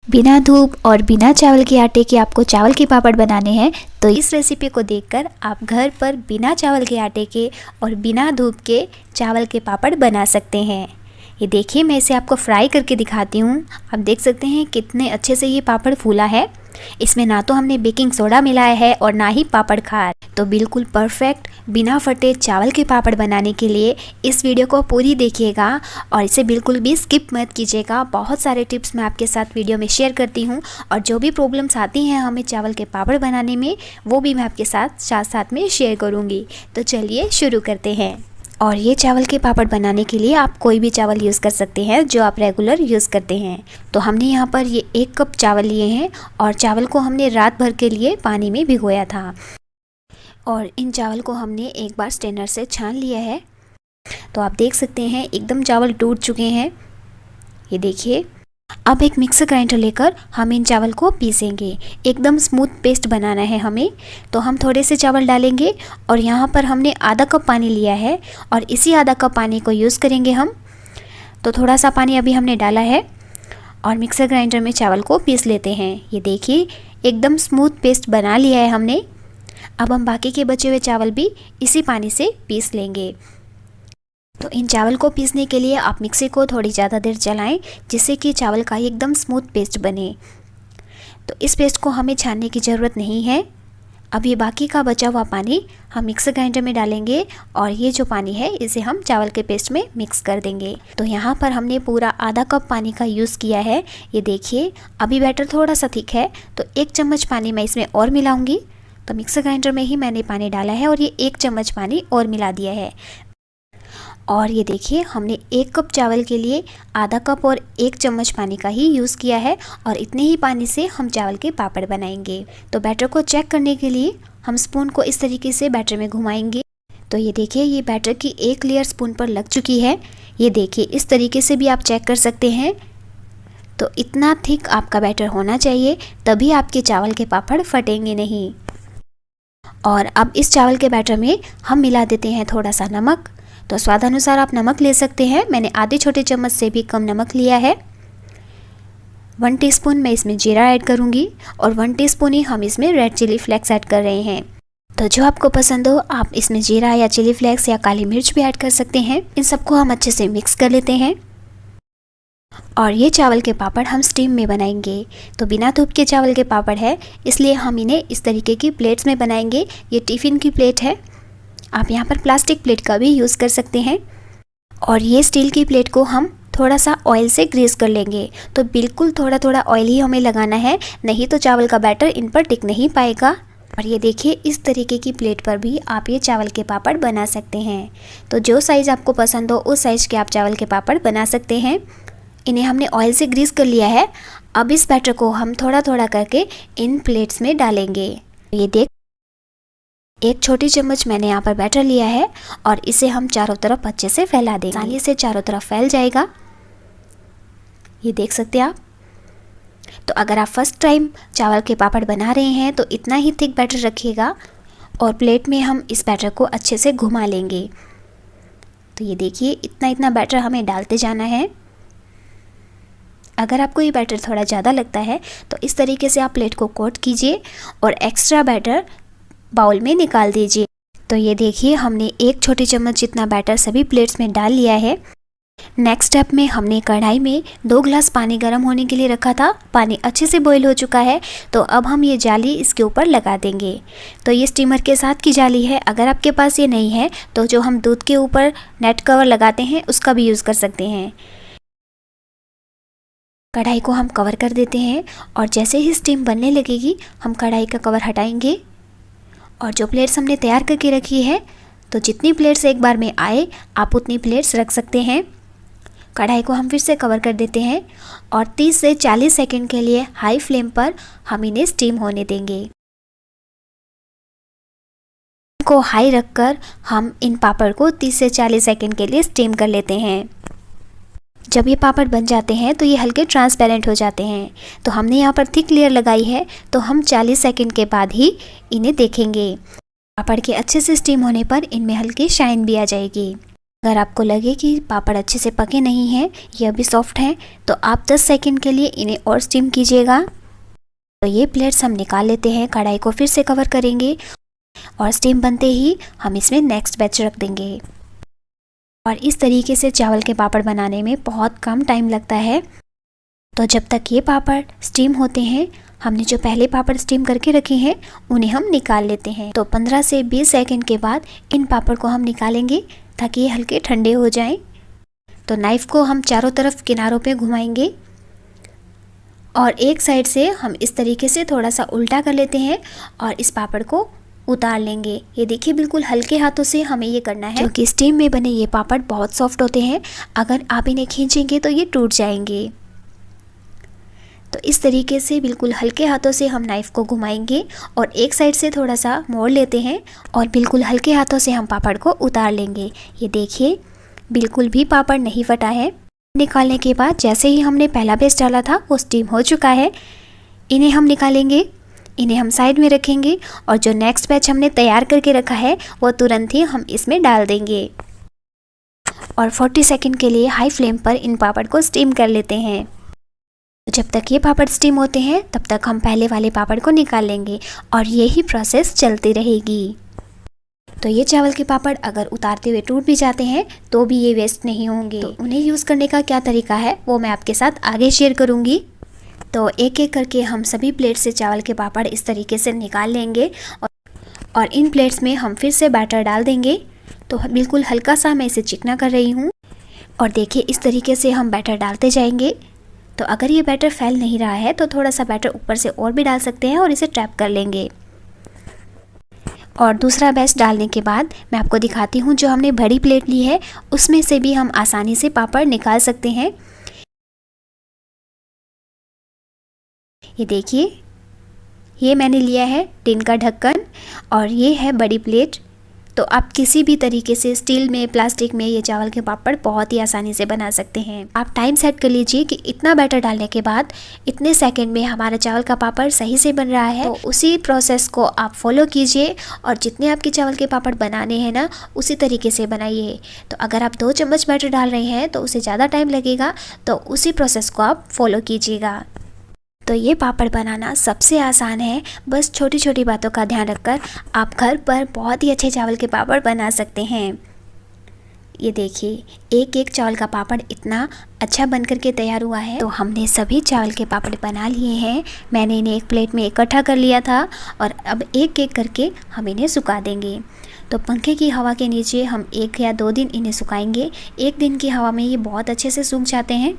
बिना धूप और बिना चावल के आटे के आपको चावल के पापड़ बनाने हैं तो इस रेसिपी को देखकर आप घर पर बिना चावल के आटे के और बिना धूप के चावल के पापड़ बना सकते हैं। ये देखिए, मैं इसे आपको फ्राई करके दिखाती हूँ। आप देख सकते हैं कितने अच्छे से ये पापड़ फूला है। इसमें ना तो हमने बेकिंग सोडा मिलाया है और ना ही पापड़ खार। तो बिल्कुल परफेक्ट बिना फटे चावल के पापड़ बनाने के लिए इस वीडियो को पूरी देखिएगा और इसे बिल्कुल भी स्किप मत कीजिएगा। बहुत सारे टिप्स मैं आपके साथ वीडियो में शेयर करती हूँ और जो भी प्रॉब्लम्स आती हैं हमें चावल के पापड़ बनाने में, वो भी मैं आपके साथ में शेयर करूँगी। तो चलिए शुरू करते हैं। और ये चावल के पापड़ बनाने के लिए आप कोई भी चावल यूज़ कर सकते हैं जो आप रेगुलर यूज़ करते हैं। तो हमने यहाँ पर ये 1 कप चावल लिए हैं और चावल को हमने रात भर के लिए पानी में भिगोया था और इन चावल को हमने एक बार स्ट्रेनर से छान लिया है। तो आप देख सकते हैं एकदम चावल टूट चुके हैं। ये देखिए, अब एक मिक्सर ग्राइंडर लेकर हम इन चावल को पीसेंगे। एकदम स्मूथ पेस्ट बनाना है हमें। तो हम थोड़े से चावल डालेंगे और यहाँ पर हमने आधा कप पानी लिया है और इसी आधा कप पानी को यूज़ करेंगे हम। तो थोड़ा सा पानी अभी हमने डाला है और मिक्सर ग्राइंडर में चावल को पीस लेते हैं। ये देखिए, एकदम स्मूथ पेस्ट बना लिया है हमने। अब हम बाकी के बचे हुए चावल भी इसी पानी से पीस लेंगे। तो इन चावल को पीसने के लिए आप मिक्सी को थोड़ी ज़्यादा देर चलाएं जिससे कि चावल का एकदम स्मूथ पेस्ट बने। तो इस पेस्ट को हमें छानने की ज़रूरत नहीं है। अब ये बाकी का बचा हुआ पानी हम मिक्सर ग्राइंडर में डालेंगे और ये जो पानी है इसे हम चावल के पेस्ट में मिक्स कर देंगे। तो यहाँ पर हमने पूरा आधा कप पानी का यूज़ किया है। ये देखिए, अभी बैटर थोड़ा सा थिक है तो 1 चम्मच पानी मैं इसमें और मिलाऊंगी। तो मिक्सर ग्राइंडर में ही मैंने पानी डाला है और ये 1 चम्मच पानी और मिला दिया है। और ये देखिए, हमने 1 कप चावल के लिए आधा कप और 1 चम्मच पानी का ही यूज़ किया है और इतने ही पानी से हम चावल के पापड़ बनाएंगे। तो बैटर को चेक करने के लिए हम स्पून को इस तरीके से बैटर में घुमाएंगे। तो ये देखिए, ये बैटर की एक लेयर स्पून पर लग चुकी है। ये देखिए, इस तरीके से भी आप चेक कर सकते हैं। तो इतना थिक आपका बैटर होना चाहिए, तभी आपके चावल के पापड़ फटेंगे नहीं। और अब इस चावल के बैटर में हम मिला देते हैं थोड़ा सा नमक। तो स्वादानुसार आप नमक ले सकते हैं। मैंने आधे छोटे चम्मच से भी कम नमक लिया है। 1 टीस्पून मैं इसमें जीरा ऐड करूंगी और 1 टीस्पून ही हम इसमें रेड चिली फ्लेक्स ऐड कर रहे हैं। तो जो आपको पसंद हो आप इसमें जीरा या चिली फ्लेक्स या काली मिर्च भी ऐड कर सकते हैं। इन सबको हम अच्छे से मिक्स कर लेते हैं। और ये चावल के पापड़ हम स्टीम में बनाएंगे। तो बिना धूप के चावल के पापड़ है, इसलिए हम इन्हें इस तरीके की प्लेट्स में बनाएंगे। ये टिफ़िन की प्लेट है। आप यहाँ पर प्लास्टिक प्लेट का भी यूज़ कर सकते हैं। और ये स्टील की प्लेट को हम थोड़ा सा ऑयल से ग्रीस कर लेंगे। तो बिल्कुल थोड़ा थोड़ा ऑयल ही हमें लगाना है, नहीं तो चावल का बैटर इन पर टिक नहीं पाएगा। और ये देखिए, इस तरीके की प्लेट पर भी आप ये चावल के पापड़ बना सकते हैं। तो जो साइज़ आपको पसंद हो उस साइज़ के आप चावल के पापड़ बना सकते हैं। इन्हें हमने ऑयल से ग्रीस कर लिया है। अब इस बैटर को हम थोड़ा थोड़ा करके इन प्लेट्स में डालेंगे। ये देख, 1 छोटी चम्मच मैंने यहाँ पर बैटर लिया है और इसे हम चारों तरफ अच्छे से फैला देंगे। आसानी से चारों तरफ फैल जाएगा। ये देख सकते हैं आप। तो अगर आप फर्स्ट टाइम चावल के पापड़ बना रहे हैं तो इतना ही थिक बैटर रखिएगा और प्लेट में हम इस बैटर को अच्छे से घुमा लेंगे। तो ये देखिए, इतना इतना बैटर हमें डालते जाना है। अगर आपको ये बैटर थोड़ा ज़्यादा लगता है तो इस तरीके से आप प्लेट को कोट कीजिए और एक्स्ट्रा बैटर बाउल में निकाल दीजिए। तो ये देखिए, हमने 1 छोटी चम्मच जितना बैटर सभी प्लेट्स में डाल लिया है। नेक्स्ट स्टेप में हमने कढ़ाई में 2 गिलास पानी गर्म होने के लिए रखा था। पानी अच्छे से बॉईल हो चुका है। तो अब हम ये जाली इसके ऊपर लगा देंगे। तो ये स्टीमर के साथ की जाली है। अगर आपके पास ये नहीं है तो जो हम दूध के ऊपर नेट कवर लगाते हैं उसका भी यूज़ कर सकते हैं। कढ़ाई को हम कवर कर देते हैं और जैसे ही स्टीम बनने लगेगी हम कढ़ाई का कवर हटाएंगे। और जो प्लेट्स हमने तैयार करके रखी है, तो जितनी प्लेट्स एक बार में आए आप उतनी प्लेट्स रख सकते हैं। कढ़ाई को हम फिर से कवर कर देते हैं और 30 से 40 सेकंड के लिए हाई फ्लेम पर हम इन्हें स्टीम होने देंगे। को हाई रखकर हम इन पापड़ को 30 से 40 सेकंड के लिए स्टीम कर लेते हैं। जब ये पापड़ बन जाते हैं तो ये हल्के ट्रांसपेरेंट हो जाते हैं। तो हमने यहाँ पर थिक लेयर लगाई है, तो हम 40 सेकंड के बाद ही इन्हें देखेंगे। पापड़ के अच्छे से स्टीम होने पर इनमें हल्की शाइन भी आ जाएगी। अगर आपको लगे कि पापड़ अच्छे से पके नहीं हैं, ये अभी सॉफ्ट हैं, तो आप 10 सेकंड के लिए इन्हें और स्टीम कीजिएगा। तो ये प्लेट्स हम निकाल लेते हैं। कढ़ाई को फिर से कवर करेंगे और स्टीम बनते ही हम इसमें नेक्स्ट बैच रख देंगे। और इस तरीके से चावल के पापड़ बनाने में बहुत कम टाइम लगता है। तो जब तक ये पापड़ स्टीम होते हैं, हमने जो पहले पापड़ स्टीम करके रखे हैं उन्हें हम निकाल लेते हैं। तो 15 से 20 सेकंड के बाद इन पापड़ को हम निकालेंगे ताकि ये हल्के ठंडे हो जाएं। तो नाइफ़ को हम चारों तरफ किनारों पे घुमाएंगे और एक साइड से हम इस तरीके से थोड़ा सा उल्टा कर लेते हैं और इस पापड़ को उतार लेंगे। ये देखिए बिल्कुल हल्के हाथों से हमें ये करना है, क्योंकि स्टीम में बने ये पापड़ बहुत सॉफ्ट होते हैं। अगर आप इन्हें खींचेंगे तो ये टूट जाएंगे। तो इस तरीके से बिल्कुल हल्के हाथों से हम नाइफ़ को घुमाएंगे और एक साइड से थोड़ा सा मोड़ लेते हैं और बिल्कुल हल्के हाथों से हम पापड़ को उतार लेंगे। ये देखिए बिल्कुल भी पापड़ नहीं फटा है। निकालने के बाद जैसे ही हमने पहला बेस डाला था वो स्टीम हो चुका है। इन्हें हम निकालेंगे, इन्हें हम साइड में रखेंगे और जो नेक्स्ट बैच हमने तैयार करके रखा है वो तुरंत ही हम इसमें डाल देंगे और 40 सेकंड के लिए हाई फ्लेम पर इन पापड़ को स्टीम कर लेते हैं। जब तक ये पापड़ स्टीम होते हैं तब तक हम पहले वाले पापड़ को निकाल लेंगे और यही प्रोसेस चलती रहेगी। तो ये चावल के पापड़ अगर उतारते हुए टूट भी जाते हैं तो भी ये वेस्ट नहीं होंगे। तो उन्हें यूज़ करने का क्या तरीका है वो मैं आपके साथ आगे शेयर करूँगी। तो एक एक करके हम सभी प्लेट से चावल के पापड़ इस तरीके से निकाल लेंगे और इन प्लेट्स में हम फिर से बैटर डाल देंगे। तो बिल्कुल हल्का सा मैं इसे चिकना कर रही हूँ और देखिए इस तरीके से हम बैटर डालते जाएंगे। तो अगर ये बैटर फैल नहीं रहा है तो थोड़ा सा बैटर ऊपर से और भी डाल सकते हैं और इसे ट्रैप कर लेंगे। और दूसरा बैच डालने के बाद मैं आपको दिखाती हूँ, जो हमने बड़ी प्लेट ली है उसमें से भी हम आसानी से पापड़ निकाल सकते हैं। ये देखिए ये मैंने लिया है टिन का ढक्कन और ये है बड़ी प्लेट। तो आप किसी भी तरीके से स्टील में, प्लास्टिक में ये चावल के पापड़ बहुत ही आसानी से बना सकते हैं। आप टाइम सेट कर लीजिए कि इतना बैटर डालने के बाद इतने सेकंड में हमारा चावल का पापड़ सही से बन रहा है। तो उसी प्रोसेस को आप फॉलो कीजिए और जितने आपके चावल के पापड़ बनाने हैं ना उसी तरीके से बनाइए। तो अगर आप 2 चम्मच बैटर डाल रहे हैं तो उसे ज़्यादा टाइम लगेगा, तो उसी प्रोसेस को आप फॉलो कीजिएगा। तो ये पापड़ बनाना सबसे आसान है। बस छोटी छोटी बातों का ध्यान रखकर आप घर पर बहुत ही अच्छे चावल के पापड़ बना सकते हैं। ये देखिए एक एक चावल का पापड़ इतना अच्छा बन कर के तैयार हुआ है। तो हमने सभी चावल के पापड़ बना लिए हैं। मैंने इन्हें एक प्लेट में इकट्ठा कर लिया था और अब एक एक करके हम इन्हें सुखा देंगे। तो पंखे की हवा के नीचे हम 1 या 2 दिन इन्हें सुखाएंगे। 1 दिन की हवा में ये बहुत अच्छे से सूख जाते हैं।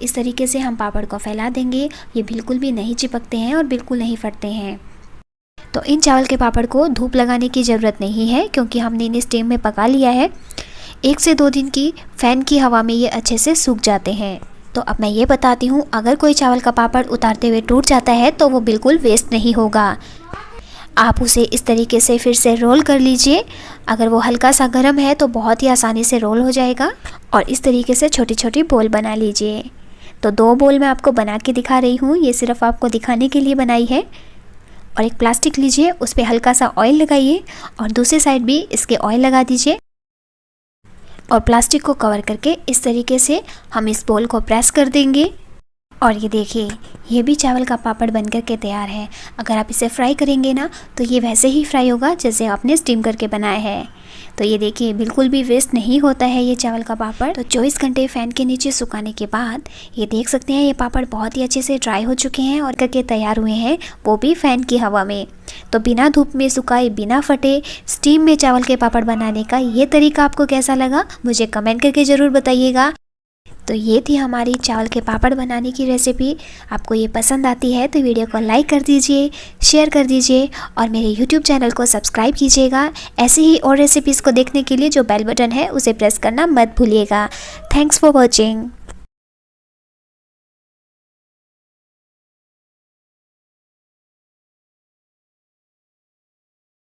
इस तरीके से हम पापड़ को फैला देंगे। ये बिल्कुल भी नहीं चिपकते हैं और बिल्कुल नहीं फटते हैं। तो इन चावल के पापड़ को धूप लगाने की ज़रूरत नहीं है, क्योंकि हमने इन्हें स्टीम में पका लिया है। 1 से 2 दिन की फ़ैन की हवा में ये अच्छे से सूख जाते हैं। तो अब मैं ये बताती हूँ, अगर कोई चावल का पापड़ उतारते हुए टूट जाता है तो वो बिल्कुल वेस्ट नहीं होगा। आप उसे इस तरीके से फिर से रोल कर लीजिए। अगर वो हल्का सा गर्म है तो बहुत ही आसानी से रोल हो जाएगा। और इस तरीके से छोटी छोटी बोल बना लीजिए। तो 2 बोल मैं आपको बना के दिखा रही हूँ, ये सिर्फ आपको दिखाने के लिए बनाई है। और एक प्लास्टिक लीजिए, उस पर हल्का सा ऑयल लगाइए और दूसरी साइड भी इसके ऑयल लगा दीजिए और प्लास्टिक को कवर करके इस तरीके से हम इस बोल को प्रेस कर देंगे। और ये देखिए ये भी चावल का पापड़ बनकर के तैयार है। अगर आप इसे फ्राई करेंगे ना तो ये वैसे ही फ्राई होगा जैसे आपने स्टीम करके बनाया है। तो ये देखिए बिल्कुल भी वेस्ट नहीं होता है ये चावल का पापड़। तो 24 घंटे फ़ैन के नीचे सुखाने के बाद ये देख सकते हैं ये पापड़ बहुत ही अच्छे से ड्राई हो चुके हैं और करके तैयार हुए हैं, वो भी फ़ैन की हवा में। तो बिना धूप में सुखाए, बिना फटे स्टीम में चावल के पापड़ बनाने का ये तरीका आपको कैसा लगा मुझे कमेंट करके ज़रूर बताइएगा। तो ये थी हमारी चावल के पापड़ बनाने की रेसिपी। आपको ये पसंद आती है तो वीडियो को लाइक कर दीजिए, शेयर कर दीजिए और मेरे YouTube चैनल को सब्सक्राइब कीजिएगा। ऐसे ही और रेसिपीज़ को देखने के लिए जो बेल बटन है उसे प्रेस करना मत भूलिएगा। Thanks for watching.